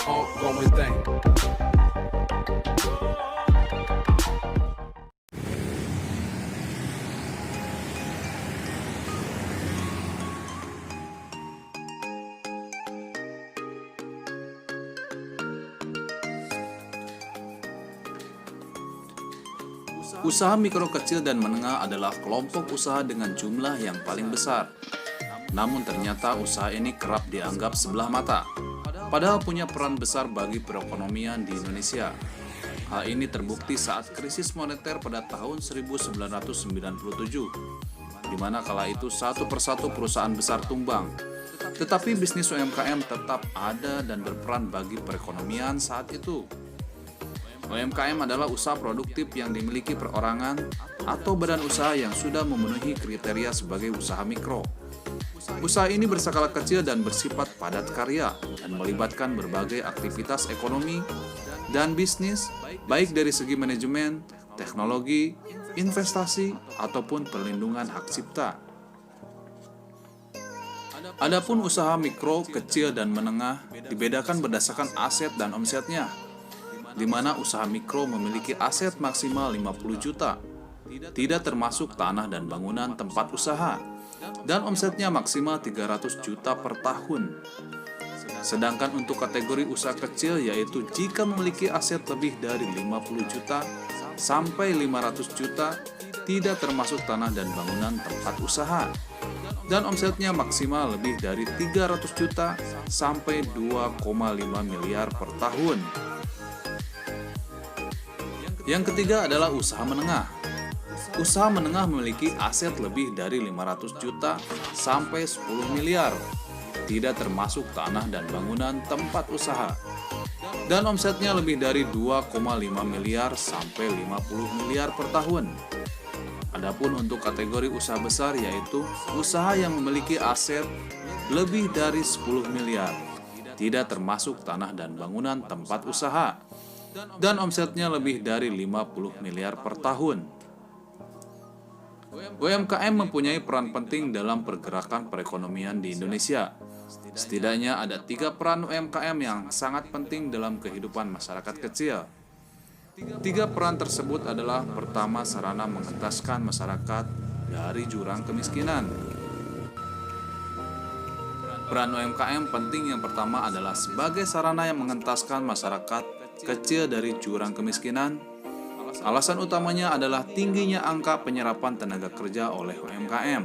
ongoing thing. Usaha mikro kecil dan menengah adalah kelompok usaha dengan jumlah yang paling besar. Namun ternyata usaha ini kerap dianggap sebelah mata, padahal punya peran besar bagi perekonomian di Indonesia. Hal ini terbukti saat krisis moneter pada tahun 1997, di mana kala itu satu persatu perusahaan besar tumbang. Tetapi bisnis UMKM tetap ada dan berperan bagi perekonomian saat itu. UMKM adalah usaha produktif yang dimiliki perorangan atau badan usaha yang sudah memenuhi kriteria sebagai usaha mikro. Usaha ini berskala kecil dan bersifat padat karya dan melibatkan berbagai aktivitas ekonomi dan bisnis, baik dari segi manajemen, teknologi, investasi, ataupun perlindungan hak cipta. Adapun usaha mikro, kecil, dan menengah dibedakan berdasarkan aset dan omsetnya, di mana usaha mikro memiliki aset maksimal 50 juta, tidak termasuk tanah dan bangunan tempat usaha, dan omsetnya maksimal 300 juta per tahun. Sedangkan untuk kategori usaha kecil yaitu jika memiliki aset lebih dari 50 juta sampai 500 juta, tidak termasuk tanah dan bangunan tempat usaha, dan omsetnya maksimal lebih dari 300 juta sampai 2,5 miliar per tahun. Yang ketiga adalah usaha menengah. Usaha menengah memiliki aset lebih dari 500 juta sampai 10 miliar, tidak termasuk tanah dan bangunan tempat usaha, dan omsetnya lebih dari 2,5 miliar sampai 50 miliar per tahun. Adapun untuk kategori usaha besar yaitu usaha yang memiliki aset lebih dari 10 miliar, tidak termasuk tanah dan bangunan tempat usaha, dan omsetnya lebih dari 50 miliar per tahun. UMKM mempunyai peran penting dalam pergerakan perekonomian di Indonesia. Setidaknya ada 3 peran UMKM yang sangat penting dalam kehidupan masyarakat kecil. 3 peran tersebut adalah: pertama, sarana mengentaskan masyarakat dari jurang kemiskinan. Peran UMKM penting yang pertama adalah sebagai sarana yang mengentaskan masyarakat kecil dari jurang kemiskinan. Alasan utamanya adalah tingginya angka penyerapan tenaga kerja oleh UMKM.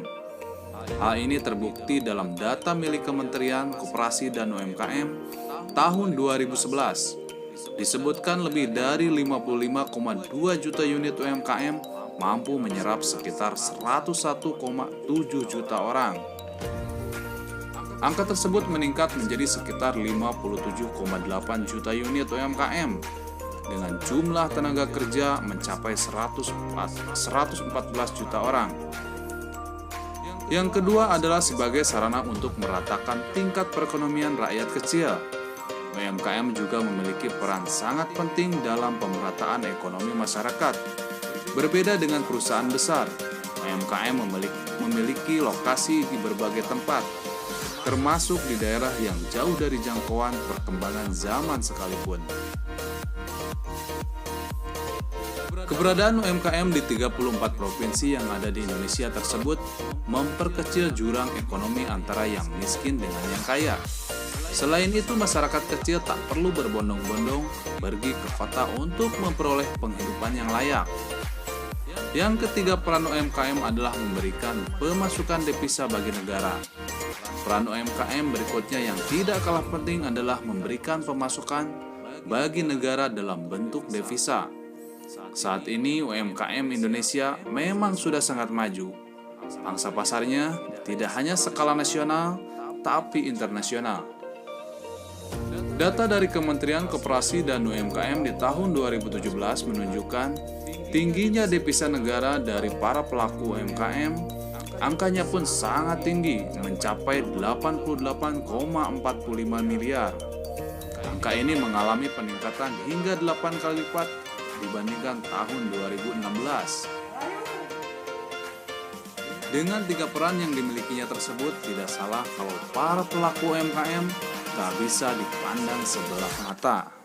Hal ini terbukti dalam data milik Kementerian Koperasi dan UMKM tahun 2011. Disebutkan lebih dari 55,2 juta unit UMKM mampu menyerap sekitar 101,7 juta orang. Angka tersebut meningkat menjadi sekitar 57,8 juta unit UMKM dengan jumlah tenaga kerja mencapai 114 juta orang. Yang kedua adalah sebagai sarana untuk meratakan tingkat perekonomian rakyat kecil. UMKM juga memiliki peran sangat penting dalam pemerataan ekonomi masyarakat. Berbeda dengan perusahaan besar, UMKM memiliki lokasi di berbagai tempat, termasuk di daerah yang jauh dari jangkauan perkembangan zaman sekalipun. Keberadaan UMKM di 34 provinsi yang ada di Indonesia tersebut memperkecil jurang ekonomi antara yang miskin dengan yang kaya. Selain itu, masyarakat kecil tak perlu berbondong-bondong pergi ke kota untuk memperoleh penghidupan yang layak. Yang ketiga, peran UMKM adalah memberikan pemasukan devisa bagi negara. Peran UMKM berikutnya yang tidak kalah penting adalah memberikan pemasukan bagi negara dalam bentuk devisa. Saat ini UMKM Indonesia memang sudah sangat maju. Pangsa pasarnya tidak hanya skala nasional, tapi internasional. Data dari Kementerian Koperasi dan UMKM di tahun 2017 menunjukkan tingginya devisa negara dari para pelaku UMKM. Angkanya pun sangat tinggi, mencapai 88,45 miliar. Angka ini mengalami peningkatan hingga 8 kali lipat dibandingkan tahun 2016. Dengan 3 peran yang dimilikinya tersebut, tidak salah kalau para pelaku UMKM tak bisa dipandang sebelah mata.